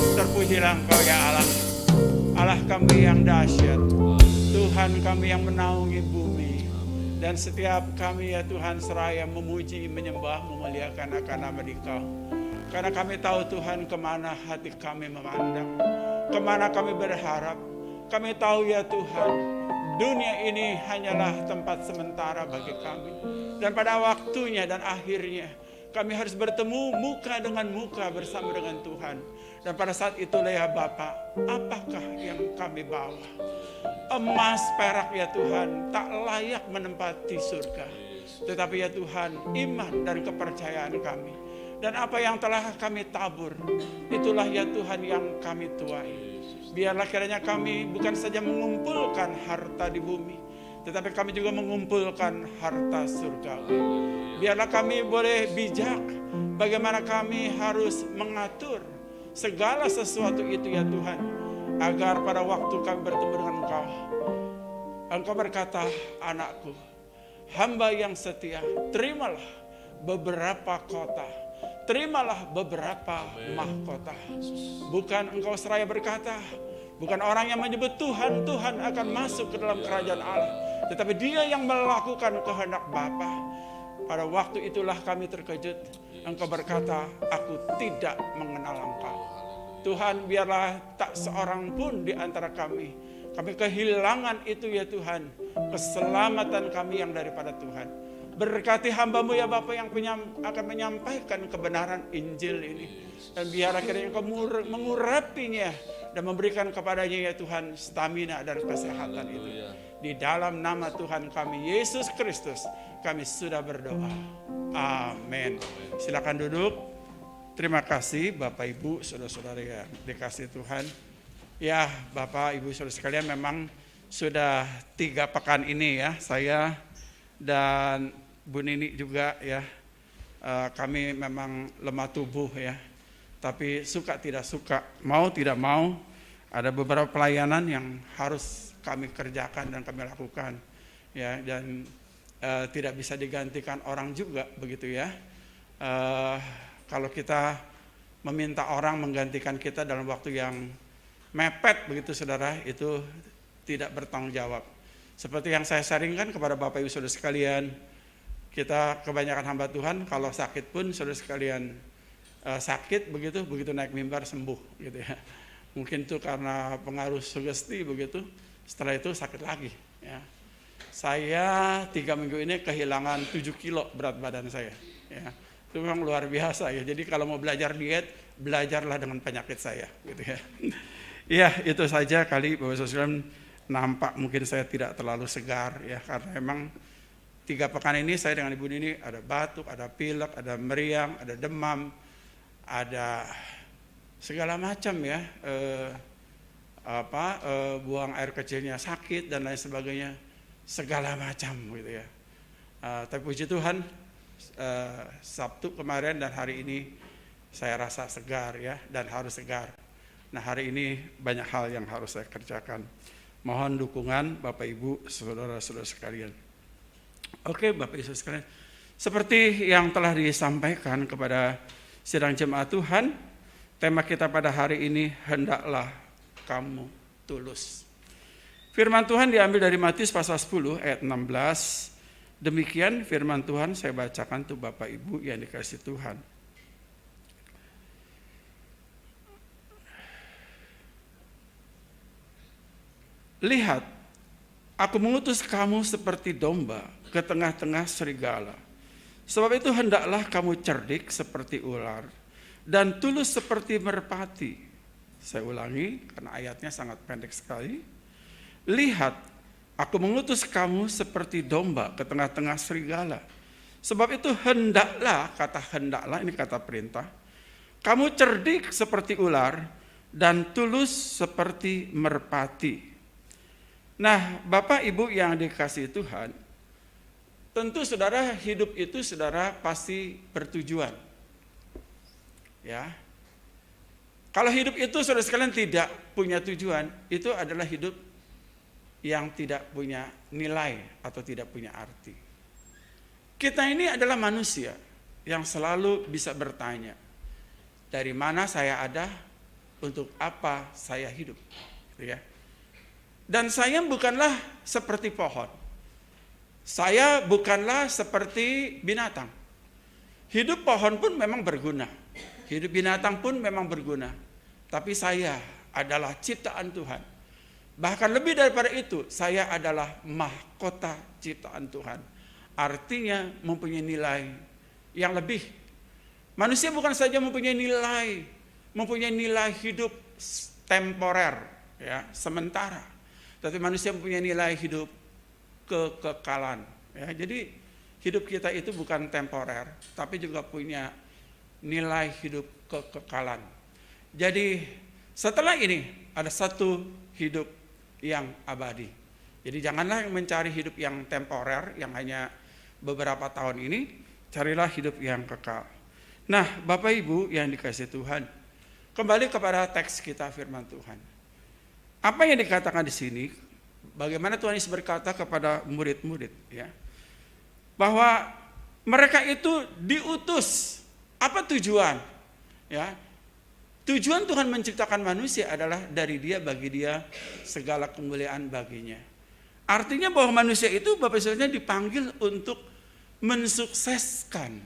Terpujilah Engkau ya Allah, Allah kami yang dahsyat, Tuhan kami yang menaungi bumi. Dan setiap kami ya Tuhan seraya memuji, menyembah, memuliakan akan nama Dikau. Karena kami tahu Tuhan kemana hati kami memandang, kemana kami berharap. Kami tahu ya Tuhan, dunia ini hanyalah tempat sementara bagi kami. Dan pada waktunya dan akhirnya kami harus bertemu muka dengan muka bersama dengan Tuhan. Dan pada saat itulah ya Bapa, apakah yang kami bawa? Emas, perak ya Tuhan tak layak menempati surga. Tetapi ya Tuhan, iman dan kepercayaan kami. Dan apa yang telah kami tabur, itulah ya Tuhan yang kami tuai. Biarlah kiranya kami bukan saja mengumpulkan harta di bumi, tetapi kami juga mengumpulkan harta surgawi. Biarlah kami boleh bijak bagaimana kami harus mengatur segala sesuatu itu ya Tuhan, agar pada waktu kami bertemu dengan Engkau, Engkau berkata, anakku, hamba yang setia, terimalah beberapa kota, terimalah beberapa mahkota. Bukan engkau seraya berkata, bukan orang yang menyebut Tuhan, Tuhan akan masuk ke dalam kerajaan Allah, tetapi dia yang melakukan kehendak Bapa. Pada waktu itulah kami terkejut. Engkau berkata, aku tidak mengenal Engkau. Tuhan, biarlah tak seorang pun di antara kami kehilangan itu ya Tuhan, keselamatan kami yang daripada Tuhan. Berkati hamba-Mu ya Bapa yang akan menyampaikan kebenaran Injil ini. Dan biarlah kiranya Engkau mengurapinya dan memberikan kepadanya ya Tuhan stamina dan kesehatan itu. Di dalam nama Tuhan kami Yesus Kristus kami sudah berdoa. Amin. Silakan duduk. Terima kasih Bapak Ibu, saudara-saudara yang dikasih Tuhan. Ya Bapak Ibu saudara sekalian, memang sudah 3 pekan ini ya saya dan Bu Nini juga ya, kami memang lemah tubuh ya. Tapi suka tidak suka, mau tidak mau, ada beberapa pelayanan yang harus kami kerjakan dan kami lakukan ya, dan tidak bisa digantikan orang juga begitu ya. Kalau kita meminta orang menggantikan kita dalam waktu yang mepet begitu saudara, itu tidak bertanggung jawab. Seperti yang saya sharingkan kepada Bapak Ibu saudara sekalian, kita kebanyakan hamba Tuhan kalau sakit pun saudara sekalian sakit begitu naik mimbar sembuh gitu ya. Mungkin itu karena pengaruh sugesti begitu, setelah itu sakit lagi ya. Saya 3 minggu ini kehilangan 7 kilo berat badan saya ya. Itu memang luar biasa ya. Jadi kalau mau belajar diet, belajarlah dengan penyakit saya gitu ya. Ya itu saja kali Bapak Saudara, nampak mungkin saya tidak terlalu segar ya, karena memang 3 pekan ini saya dengan Ibu Nini ada batuk, ada pilek, ada meriang, ada demam, ada segala macam ya, buang air kecilnya sakit dan lain sebagainya, segala macam gitu ya. Tapi puji Tuhan, Sabtu kemarin dan hari ini saya rasa segar ya, dan harus segar. Nah hari ini banyak hal yang harus saya kerjakan. Mohon dukungan Bapak Ibu saudara-saudara sekalian. Oke Bapak Ibu sekalian, seperti yang telah disampaikan kepada sidang jemaat Tuhan, tema kita pada hari ini, hendaklah kamu tulus. Firman Tuhan diambil dari Matius pasal 10 ayat 16. Demikian firman Tuhan saya bacakan untuk Bapak Ibu yang dikasihi Tuhan. Lihat, aku mengutus kamu seperti domba ke tengah-tengah serigala. Sebab itu hendaklah kamu cerdik seperti ular dan tulus seperti merpati. Saya ulangi karena ayatnya sangat pendek sekali. Lihat, aku mengutus kamu seperti domba ke tengah-tengah serigala. Sebab itu hendaklah, kata hendaklah ini kata perintah. Kamu cerdik seperti ular dan tulus seperti merpati. Nah, Bapak Ibu yang dikasihi Tuhan, tentu saudara hidup itu saudara pasti bertujuan. Ya. Kalau hidup itu saudara sekalian tidak punya tujuan, itu adalah hidup yang tidak punya nilai atau tidak punya arti. Kita ini adalah manusia yang selalu bisa bertanya, dari mana saya ada, untuk apa saya hidup, gitu ya. Dan saya bukanlah seperti pohon. Saya bukanlah seperti binatang. Hidup pohon pun memang berguna. Hidup binatang pun memang berguna. Tapi saya adalah ciptaan Tuhan. Bahkan lebih daripada itu, saya adalah mahkota ciptaan Tuhan. Artinya mempunyai nilai yang lebih. Manusia bukan saja mempunyai nilai hidup temporer, ya, sementara. Tapi manusia mempunyai nilai hidup kekekalan. Ya, jadi hidup kita itu bukan temporer, tapi juga punya nilai hidup kekekalan. Jadi setelah ini ada satu hidup yang abadi. Jadi janganlah mencari hidup yang temporer, yang hanya beberapa tahun ini, carilah hidup yang kekal. Nah, Bapak Ibu yang dikasihi Tuhan, kembali kepada teks kita firman Tuhan. Apa yang dikatakan di sini? Bagaimana Tuhan Yesus berkata kepada murid-murid, ya, bahwa mereka itu diutus. Apa tujuan? Ya, tujuan Tuhan menciptakan manusia adalah dari Dia, bagi Dia, segala kemuliaan baginya. Artinya bahwa manusia itu Bapak Ibu dipanggil untuk mensukseskan,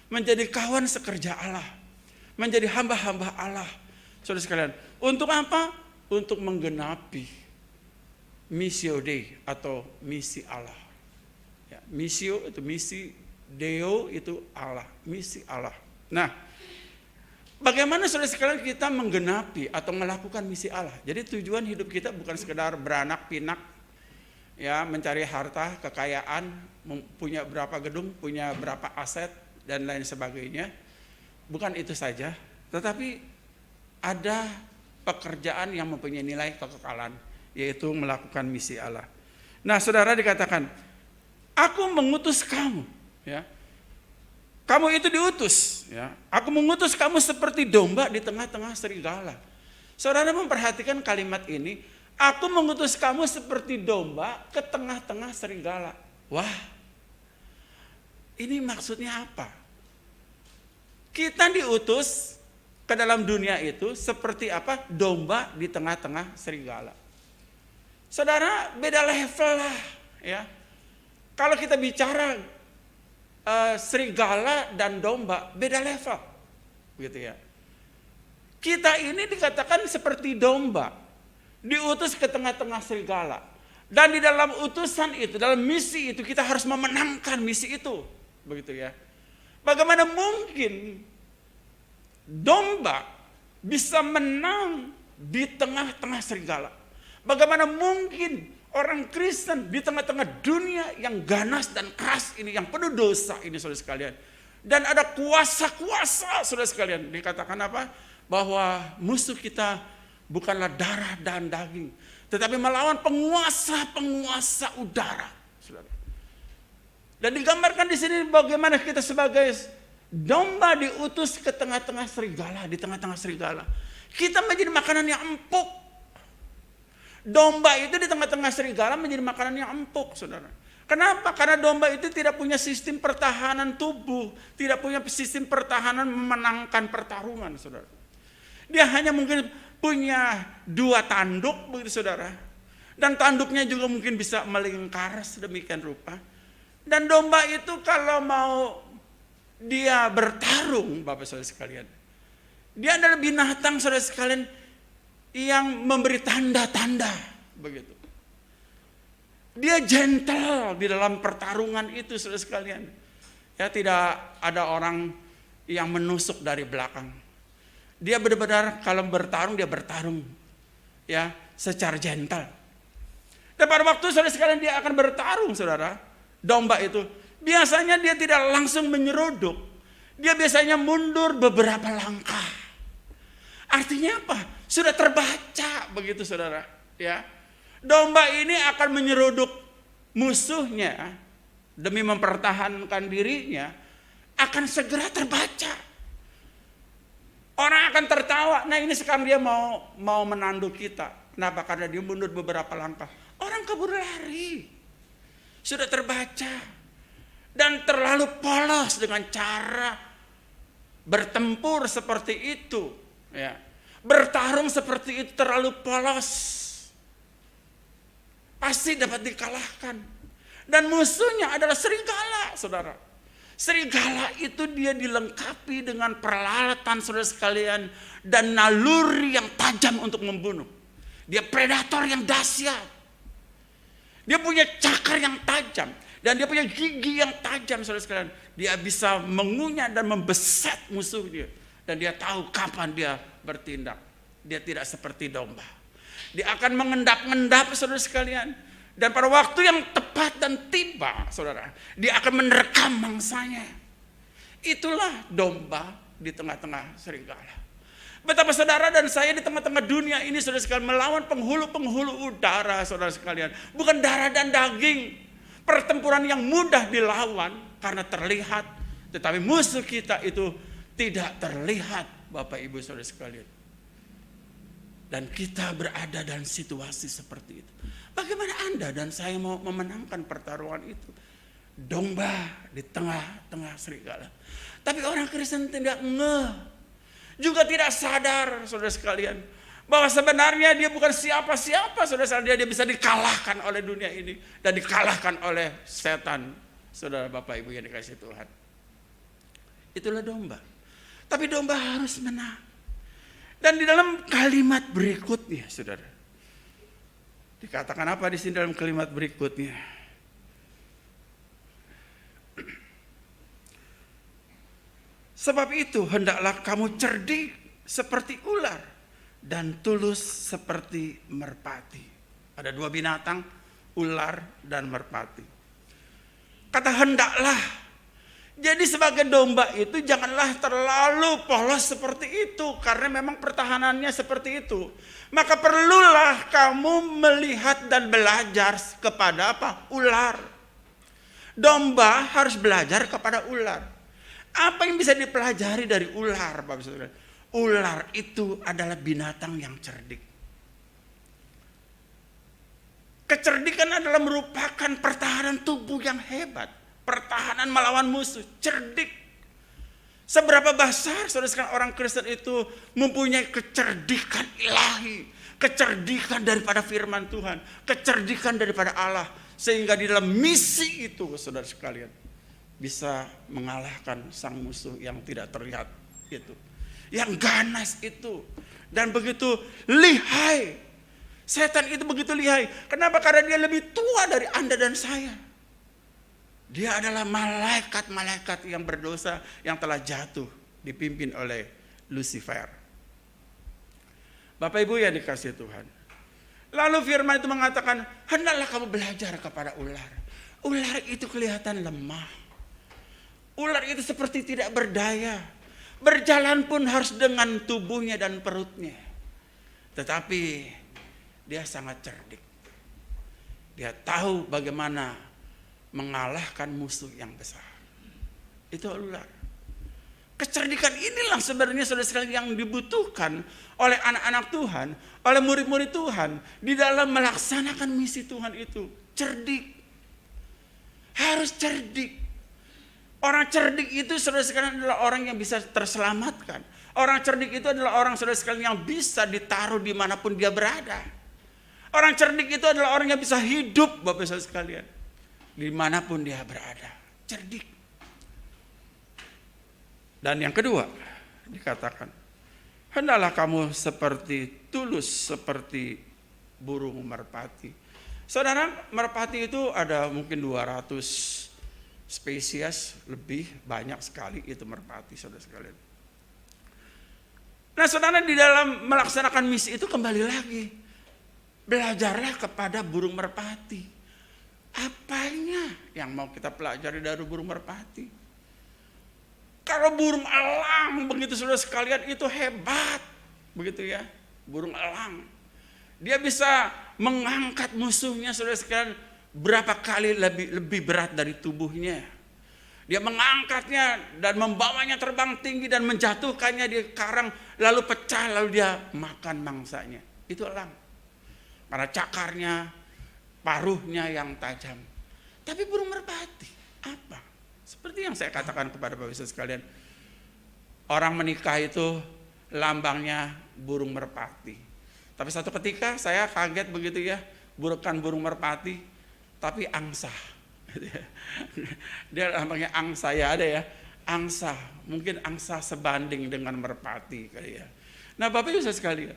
menjadi kawan sekerja Allah, menjadi hamba-hamba Allah. Saudara sekalian, untuk apa? Untuk menggenapi missio Dei atau misi Allah. Ya, missio itu misi, Deo itu Allah, misi Allah. Nah, bagaimana saudara sekalian kita menggenapi atau melakukan misi Allah? Jadi tujuan hidup kita bukan sekedar beranak pinak, ya, mencari harta, kekayaan, punya berapa gedung, punya berapa aset dan lain sebagainya. Bukan itu saja, tetapi ada pekerjaan yang mempunyai nilai kekekalan, yaitu melakukan misi Allah. Nah, saudara, dikatakan, aku mengutus kamu, ya. Kamu itu diutus, ya. Aku mengutus kamu seperti domba di tengah-tengah serigala. Saudara memperhatikan kalimat ini, aku mengutus kamu seperti domba ke tengah-tengah serigala. Wah, ini maksudnya apa? Kita diutus ke dalam dunia itu seperti apa? Domba di tengah-tengah serigala. Saudara, beda level lah, ya. Kalau kita bicara serigala dan domba, beda level, gitu ya. Kita ini dikatakan seperti domba, diutus ke tengah-tengah serigala. Dan di dalam utusan itu, dalam misi itu, kita harus memenangkan misi itu, begitu ya. Bagaimana mungkin domba bisa menang di tengah-tengah serigala? Bagaimana mungkin orang Kristen di tengah-tengah dunia yang ganas dan keras ini, yang penuh dosa ini, saudara sekalian, dan ada kuasa-kuasa, saudara sekalian, dikatakan apa? Bahwa musuh kita bukanlah darah dan daging, tetapi melawan penguasa-penguasa udara, saudara. Dan digambarkan di sini bagaimana kita sebagai domba diutus ke tengah-tengah serigala, di tengah-tengah serigala. Kita menjadi makanan yang empuk. Domba itu di tengah-tengah serigala menjadi makanan yang empuk, saudara. Kenapa? Karena domba itu tidak punya sistem pertahanan tubuh, tidak punya sistem pertahanan memenangkan pertarungan, saudara. Dia hanya mungkin punya 2 tanduk, begitu saudara. Dan tanduknya juga mungkin bisa melingkar sedemikian rupa. Dan domba itu kalau mau dia bertarung, Bapak Saudara sekalian, dia adalah binatang, saudara sekalian, yang memberi tanda-tanda, begitu. Dia gentle di dalam pertarungan itu, saudara sekalian. Ya, tidak ada orang yang menusuk dari belakang. Dia benar-benar kalau bertarung, dia bertarung, ya, secara gentle. Dan pada waktu saudara sekalian dia akan bertarung, saudara, domba itu biasanya dia tidak langsung menyeruduk. Dia biasanya mundur beberapa langkah. Artinya apa? Sudah terbaca, begitu saudara, ya. Domba ini akan menyeruduk musuhnya demi mempertahankan dirinya, akan segera terbaca. Orang akan tertawa. Nah, ini sekarang dia mau menanduk kita. Kenapa? Karena dia mundur beberapa langkah. Orang kabur lari. Sudah terbaca. Dan terlalu polos dengan cara bertempur seperti itu, ya. Bertarung seperti itu terlalu polos, pasti dapat dikalahkan. Dan musuhnya adalah serigala, saudara. Serigala itu dia dilengkapi dengan peralatan, saudara sekalian, dan naluri yang tajam untuk membunuh. Dia predator yang dahsyat. Dia punya cakar yang tajam dan dia punya gigi yang tajam, saudara sekalian. Dia bisa mengunyah dan membeset musuhnya, dan dia tahu kapan dia bertindak. Dia tidak seperti domba. Dia akan mengendap-endap, saudara sekalian. Dan pada waktu yang tepat dan tiba, saudara, dia akan menerkam mangsanya. Itulah domba di tengah-tengah serigala. Betapa saudara dan saya di tengah-tengah dunia ini, saudara sekalian, melawan penghulu-penghulu udara, saudara sekalian. Bukan darah dan daging. Pertempuran yang mudah dilawan karena terlihat. Tetapi musuh kita itu tidak terlihat, Bapak Ibu saudara sekalian. Dan kita berada dalam situasi seperti itu. Bagaimana Anda dan saya mau memenangkan pertarungan itu? Domba di tengah-tengah serigala. Tapi orang Kristen tidak ngeh, juga tidak sadar, saudara sekalian, bahwa sebenarnya dia bukan siapa-siapa, saudara sekalian. Dia bisa dikalahkan oleh dunia ini dan dikalahkan oleh setan, saudara Bapak Ibu yang dikasihi Tuhan. Itulah domba. Tapi domba harus menang. Dan di dalam kalimat berikutnya, saudara, dikatakan apa di sini dalam kalimat berikutnya? Sebab itu hendaklah kamu cerdik seperti ular dan tulus seperti merpati. Ada dua binatang, ular dan merpati. Kata hendaklah. Jadi sebagai domba itu janganlah terlalu polos seperti itu, karena memang pertahanannya seperti itu. Maka perlulah kamu melihat dan belajar kepada apa? Ular. Domba harus belajar kepada ular. Apa yang bisa dipelajari dari ular, Bapak Saudara? Ular itu adalah binatang yang cerdik. Kecerdikan adalah merupakan pertahanan tubuh yang hebat. Pertahanan melawan musuh, cerdik. Seberapa besar saudara sekalian orang Kristen itu mempunyai kecerdikan ilahi, kecerdikan daripada firman Tuhan, kecerdikan daripada Allah, sehingga di dalam misi itu saudara sekalian bisa mengalahkan sang musuh yang tidak terlihat itu, yang ganas itu, dan begitu lihai. Setan itu begitu lihai. Kenapa? Karena dia lebih tua dari Anda dan saya. Dia adalah malaikat-malaikat yang berdosa yang telah jatuh dipimpin oleh Lucifer. Bapak Ibu yang dikasihi Tuhan. Lalu firman itu mengatakan, hendaklah kamu belajar kepada ular. Ular itu kelihatan lemah. Ular itu seperti tidak berdaya. Berjalan pun harus dengan tubuhnya dan perutnya. Tetapi dia sangat cerdik. Dia tahu bagaimana mengalahkan musuh yang besar. Itu ular. Kecerdikan inilah sebenarnya saudara sekalian yang dibutuhkan oleh anak-anak Tuhan, oleh murid-murid Tuhan di dalam melaksanakan misi Tuhan itu. Cerdik. Harus cerdik. Orang cerdik itu saudara sekalian adalah orang yang bisa terselamatkan. Orang cerdik itu adalah orang saudara sekalian yang bisa ditaruh dimanapun dia berada. Orang cerdik itu adalah orang yang bisa hidup, Bapak Saudara sekalian, dimanapun dia berada. Cerdik. Dan yang kedua dikatakan, hendaklah kamu seperti tulus seperti burung merpati. Saudara, merpati itu ada mungkin 200 spesies, lebih banyak sekali itu merpati, saudara sekalian. Nah, saudara, di dalam melaksanakan misi itu kembali lagi, belajarlah kepada burung merpati. Apanya yang mau kita pelajari dari burung merpati? Kalau burung elang begitu saudara sekalian itu hebat, begitu ya, burung elang. Dia bisa mengangkat musuhnya saudara sekalian berapa kali lebih berat dari tubuhnya. Dia mengangkatnya dan membawanya terbang tinggi dan menjatuhkannya di karang, lalu pecah, lalu dia makan mangsanya. Itu elang. Karena cakarnya, paruhnya yang tajam. Tapi burung merpati apa? Seperti yang saya katakan kepada Bapak Ibu sekalian, orang menikah itu lambangnya burung merpati. Tapi satu ketika saya kaget begitu ya, bukan burung merpati, tapi angsa. Dia lambangnya angsa ya, ada ya, angsa. Mungkin angsa sebanding dengan merpati kali ya. Nah Bapak Ibu sekalian,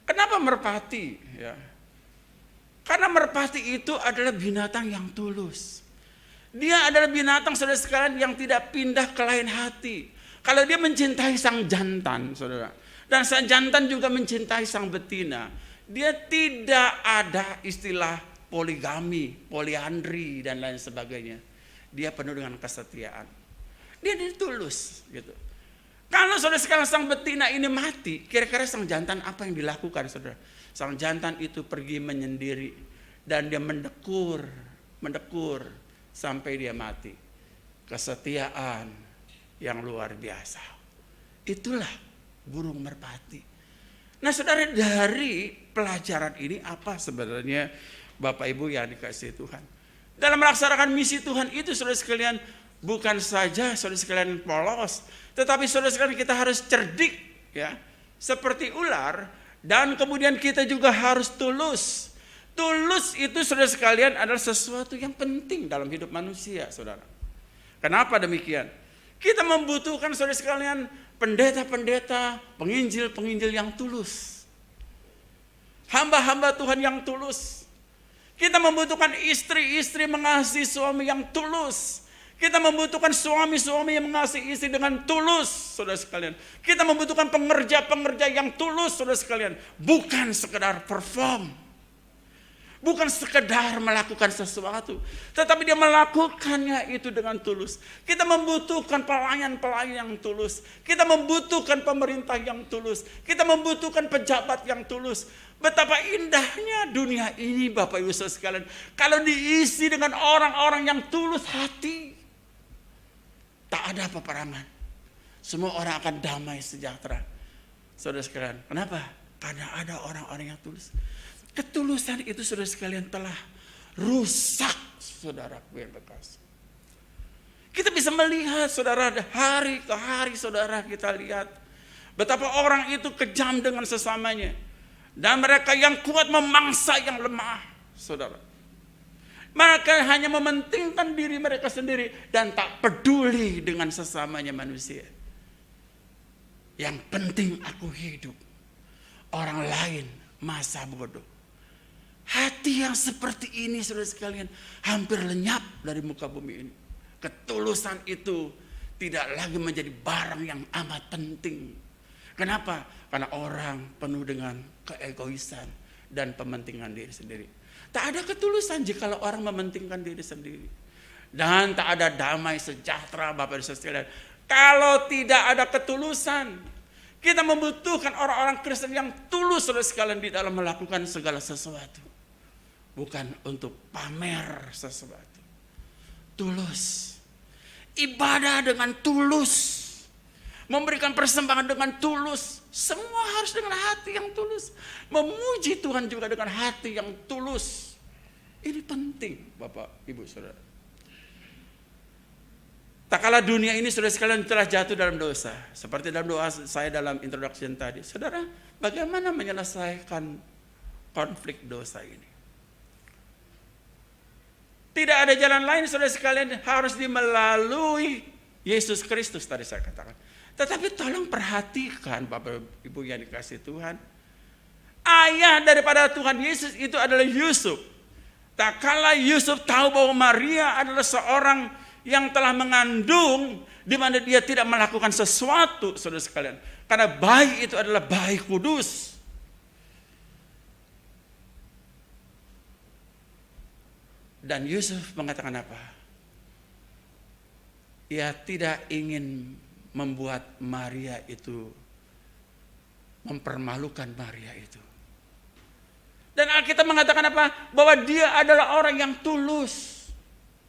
kenapa merpati? Ya, karena merpati itu adalah binatang yang tulus. Dia adalah binatang saudara sekalian yang tidak pindah ke lain hati. Kalau dia mencintai sang jantan, saudara, dan sang jantan juga mencintai sang betina, dia tidak ada istilah poligami, poliandri dan lain sebagainya. Dia penuh dengan kesetiaan. Dia tulus gitu. Kalau saudara sekalian sang betina ini mati, kira-kira sang jantan apa yang dilakukan, saudara? Sang jantan itu pergi menyendiri dan dia mendekur sampai dia mati. Kesetiaan yang luar biasa. Itulah burung merpati. Nah saudara, dari pelajaran ini apa sebenarnya Bapak Ibu yang dikasihi Tuhan? Dalam melaksanakan misi Tuhan itu saudara sekalian, bukan saja saudara sekalian polos, tetapi saudara sekalian kita harus cerdik ya, seperti ular, dan kemudian kita juga harus tulus. Tulus itu saudara sekalian adalah sesuatu yang penting dalam hidup manusia, saudara. Kenapa demikian? Kita membutuhkan saudara sekalian pendeta-pendeta, penginjil-penginjil yang tulus. Hamba-hamba Tuhan yang tulus. Kita membutuhkan istri-istri mengasihi suami yang tulus. Kita membutuhkan suami-suami yang mengasihi istri dengan tulus, saudara sekalian. Kita membutuhkan pengerja-pengerja yang tulus, saudara sekalian. Bukan sekedar perform. Bukan sekedar melakukan sesuatu, tetapi dia melakukannya itu dengan tulus. Kita membutuhkan pelayan-pelayan yang tulus. Kita membutuhkan pemerintah yang tulus. Kita membutuhkan pejabat yang tulus. Betapa indahnya dunia ini Bapak Ibu Saudara sekalian, kalau diisi dengan orang-orang yang tulus hati. Tak ada peperangan. Semua orang akan damai sejahtera. Saudara sekalian, kenapa? Karena ada orang-orang yang tulus. Ketulusan itu saudara sekalian telah rusak, saudaraku yang kekasih. Kita bisa melihat saudara, hari ke hari saudara kita lihat betapa orang itu kejam dengan sesamanya. Dan mereka yang kuat memangsa yang lemah, saudara. Mereka hanya mementingkan diri mereka sendiri dan tak peduli dengan sesamanya manusia. Yang penting aku hidup, orang lain masa bodoh. Hati yang seperti ini saudara sekalian hampir lenyap dari muka bumi ini. Ketulusan itu tidak lagi menjadi barang yang amat penting. Kenapa? Karena orang penuh dengan keegoisan dan pementingan diri sendiri. Tak ada ketulusan jika orang mementingkan diri sendiri. Dan tak ada damai sejahtera Bapak dan Saudara sekalian kalau tidak ada ketulusan. Kita membutuhkan orang-orang Kristen yang tulus saudara sekalian di dalam melakukan segala sesuatu. Bukan untuk pamer sesuatu. Tulus. Ibadah dengan tulus. Memberikan persembahan dengan tulus. Semua harus dengan hati yang tulus. Memuji Tuhan juga dengan hati yang tulus. Ini penting Bapak, Ibu, Saudara. Tak kala dunia ini saudara sekalian telah jatuh dalam dosa. Seperti dalam doa saya dalam introduction tadi. Saudara, bagaimana menyelesaikan konflik dosa ini? Tidak ada jalan lain saudara sekalian, harus melalui Yesus Kristus tadi saya katakan. Tetapi tolong perhatikan Bapak Ibu yang dikasihi Tuhan. Ayah daripada Tuhan Yesus itu adalah Yusuf. Tak kala Yusuf tahu bahwa Maria adalah seorang yang telah mengandung, di mana dia tidak melakukan sesuatu saudara sekalian. Karena bayi itu adalah bayi kudus. Dan Yusuf mengatakan apa? Ia tidak ingin membuat Maria itu, mempermalukan Maria itu. Dan Alkitab mengatakan apa? Bahwa dia adalah orang yang tulus.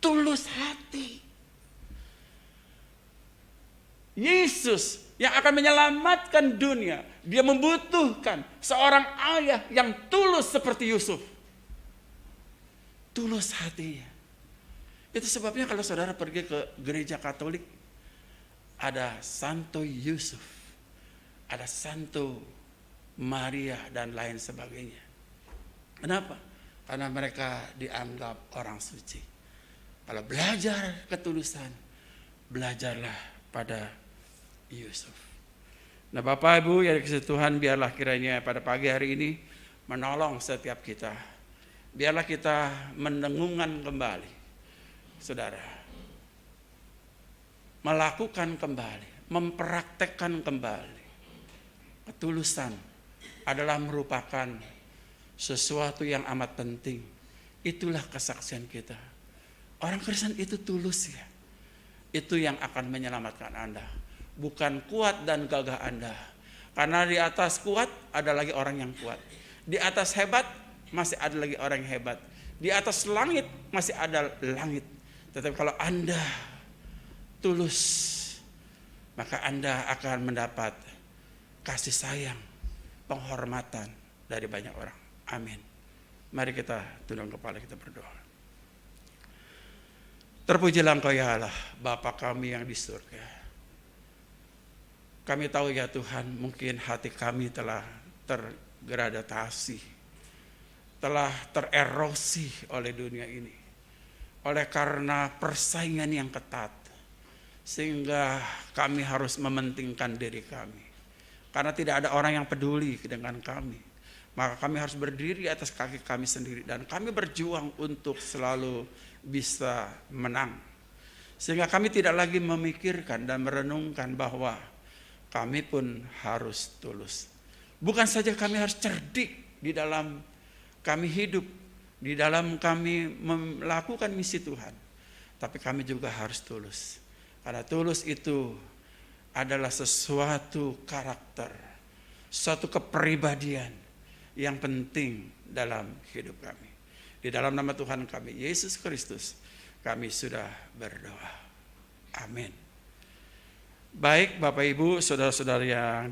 Tulus hati. Yesus yang akan menyelamatkan dunia, dia membutuhkan seorang ayah yang tulus seperti Yusuf. Tulus hatinya. Itu sebabnya kalau saudara pergi ke gereja Katolik, ada Santo Yusuf, ada Santo Maria dan lain sebagainya. Kenapa? Karena mereka dianggap orang suci. Kalau belajar ketulusan, belajarlah pada Yusuf. Nah Bapak Ibu yang dikasihi Tuhan, biarlah kiranya pada pagi hari ini menolong setiap kita. Biarlah kita mendengungan kembali, saudara, melakukan kembali, mempraktekkan kembali. Ketulusan adalah merupakan sesuatu yang amat penting. Itulah kesaksian kita. Orang Kristen itu tulus ya. Itu yang akan menyelamatkan Anda. Bukan kuat dan gagah Anda. Karena di atas kuat ada lagi orang yang kuat. Di atas hebat masih ada lagi orang yang hebat. Di atas langit masih ada langit. Tetapi kalau Anda tulus, maka Anda akan mendapat kasih sayang, penghormatan dari banyak orang. Amin. Mari kita tunduk kepala, kita berdoa. Terpujilah Engkau ya Allah, Bapa kami yang di surga. Kami tahu ya Tuhan, mungkin hati kami telah tergradasi, telah tererosi oleh dunia ini, oleh karena persaingan yang ketat, sehingga kami harus mementingkan diri kami. Karena tidak ada orang yang peduli dengan kami, maka kami harus berdiri atas kaki kami sendiri, dan kami berjuang untuk selalu bisa menang. Sehingga kami tidak lagi memikirkan dan merenungkan bahwa kami pun harus tulus. Bukan saja kami harus cerdik di dalam kami hidup, di dalam kami melakukan misi Tuhan, tapi kami juga harus tulus. Karena tulus itu adalah sesuatu karakter, suatu kepribadian yang penting dalam hidup kami. Di dalam nama Tuhan kami, Yesus Kristus, kami sudah berdoa. Amin. Baik Bapak Ibu, saudara-saudara yang